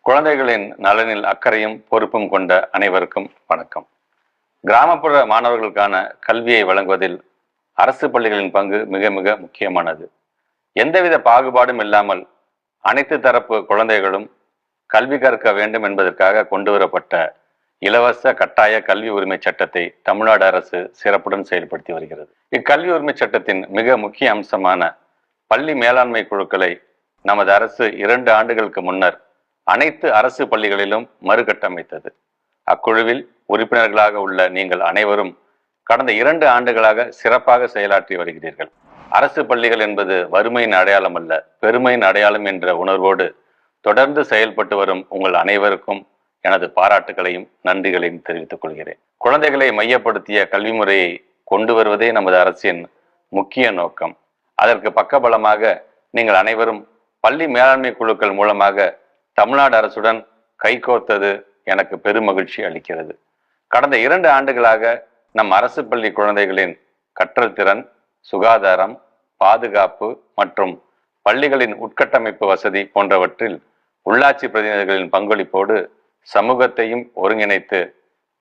குழந்தைகளின் நலனில் அக்கறையும் பொறுப்பும் கொண்ட அனைவருக்கும் வணக்கம். கிராமப்புற மாணவர்களுக்கான கல்வியை வழங்குவதில் அரசு பள்ளிகளின் பங்கு மிக மிக முக்கியமானது. எந்தவித பாகுபாடும் இல்லாமல் அனைத்து தரப்பு குழந்தைகளும் கல்வி கற்க வேண்டும் என்பதற்காக கொண்டு வரப்பட்ட இலவச கட்டாய கல்வி உரிமை சட்டத்தை தமிழ்நாடு அரசு சிறப்புடன் செயல்படுத்தி வருகிறது. இக்கல்வி உரிமை சட்டத்தின் மிக முக்கிய அம்சமான பள்ளி மேலாண்மை குழுக்களை நமது அரசு 2 ஆண்டுகளுக்கு முன்னர் அனைத்து அரசு பள்ளிகளிலும் மறுகட்டமைத்தது. அக்குழுவில் உறுப்பினர்களாக உள்ள நீங்கள் அனைவரும் கடந்த 2 ஆண்டுகளாக சிறப்பாக செயலாற்றி வருகிறீர்கள். அரசு பள்ளிகள் என்பது வறுமையின் அடையாளம் அல்ல, பெருமையின் அடையாளம் என்ற உணர்வோடு தொடர்ந்து செயல்பட்டு வரும் உங்கள் அனைவருக்கும் எனது பாராட்டுகளையும் நன்றிகளையும் தெரிவித்துக் கொள்கிறேன். குழந்தைகளை மையப்படுத்திய கல்வி முறையை கொண்டு வருவதே நமது அரசின் முக்கிய நோக்கம். அதற்கு பக்கபலமாக நீங்கள் அனைவரும் பள்ளி மேலாண்மை குழுக்கள் மூலமாக தமிழ்நாடு அரசுடன் கைகோர்த்தது எனக்கு பெருமகிழ்ச்சி அளிக்கிறது. கடந்த 2 ஆண்டுகளாக நம் அரசு பள்ளி குழந்தைகளின் கற்றல் திறன், சுகாதாரம், பாதுகாப்பு மற்றும் பள்ளிகளின் உட்கட்டமைப்பு வசதி போன்றவற்றில் உள்ளாட்சி பிரதிநிதிகளின் பங்களிப்போடு சமூகத்தையும் ஒருங்கிணைத்து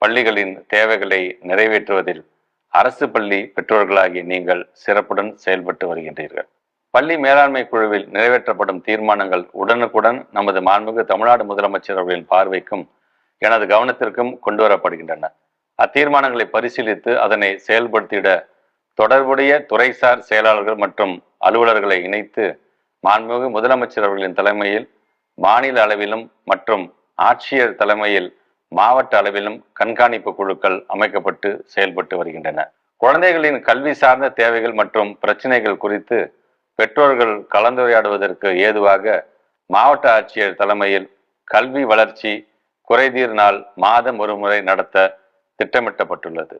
பள்ளிகளின் தேவைகளை நிறைவேற்றுவதில் அரசு பள்ளி பெற்றோர்களாகிய நீங்கள் சிறப்புடன் செயல்பட்டு வருகின்றீர்கள். பள்ளி மேலாண்மை குழுவில் நிறைவேற்றப்படும் தீர்மானங்கள் உடனுக்குடன் நமது மாண்புமிகு தமிழ்நாடு முதலமைச்சர் அவர்களின் பார்வைக்கும் எனது கவனத்திற்கும் கொண்டு வரப்படுகின்றன. அத்தீர்மானங்களை பரிசீலித்து அதனை செயல்படுத்திட தொடர்புடைய துறைசார் செயலாளர்கள் மற்றும் அலுவலர்களை இணைத்து மாண்புமிகு முதலமைச்சர் அவர்களின் தலைமையில் மாநில அளவிலும் மற்றும் ஆட்சியர் தலைமையில் மாவட்ட அளவிலும் கண்காணிப்பு குழுக்கள் அமைக்கப்பட்டு செயல்பட்டு வருகின்றன. குழந்தைகளின் கல்வி சார்ந்த தேவைகள் மற்றும் பிரச்சனைகள் குறித்து பெற்றோர்கள் கலந்துரையாடுவதற்கு ஏதுவாக மாவட்ட ஆட்சியர் தலைமையில் கல்வி வளர்ச்சி குறைதீர் நாள் மாதம் ஒரு முறை நடத்த திட்டமிட்டப்பட்டுள்ளது.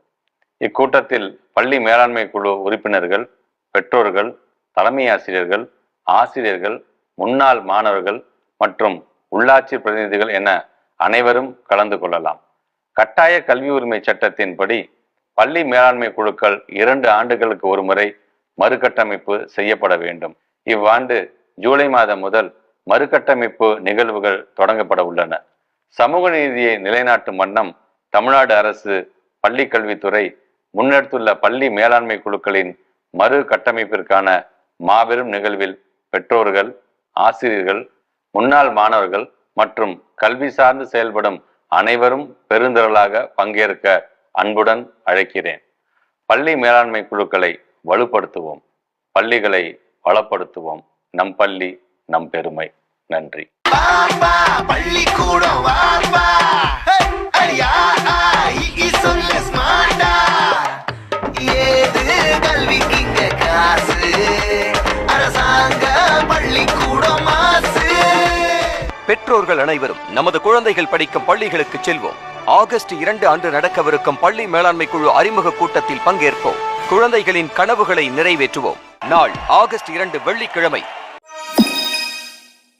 இக்கூட்டத்தில் பள்ளி மேலாண்மை குழு உறுப்பினர்கள், பெற்றோர்கள், தலைமை ஆசிரியர்கள், ஆசிரியர்கள், முன்னாள் மாணவர்கள் மற்றும் உள்ளாட்சி பிரதிநிதிகள் என அனைவரும் கலந்து கொள்ளலாம். கட்டாய கல்வி உரிமை சட்டத்தின்படி பள்ளி மேலாண்மை குழுக்கள் 2 ஆண்டுகளுக்கு ஒரு முறை மறுகட்டமைப்பு செய்யப்பட வேண்டும். இவ்வாண்டு ஜூலை மாதம் முதல் மறுகட்டமைப்பு நிகழ்வுகள் தொடங்கப்பட உள்ளன. சமூக நீதியை நிலைநாட்டும் வண்ணம் தமிழ்நாடு அரசு பள்ளி கல்வித்துறை முன்னெடுத்துள்ள பள்ளி மேலாண்மை குழுக்களின் மறு கட்டமைப்பிற்கான மாபெரும் நிகழ்வில் பெற்றோர்கள், ஆசிரியர்கள், முன்னாள் மாணவர்கள் மற்றும் கல்வி சார்ந்து செயல்படும் அனைவரும் பெருந்திரளாக பங்கேற்க அன்புடன் அழைக்கிறேன். பள்ளி மேலாண்மை குழுக்களை வலுப்படுத்துவோம், பள்ளிகளை வளப்படுத்துவோம். நம் பள்ளி நம் பெருமை. நன்றி. பெற்றோர்கள் அனைவரும் நமது குழந்தைகள் படிக்கும் பள்ளிகளுக்கு செல்வோம். ஆகஸ்ட் 2 அன்று நடக்கவிருக்கும் பள்ளி மேலாண்மை குழு அறிமுக கூட்டத்தில் பங்கேற்போம். குழந்தைகளின் கனவுகளை நிறைவேற்றுவோம். நாள் ஆகஸ்ட் 2 வெள்ளிக்கிழமை.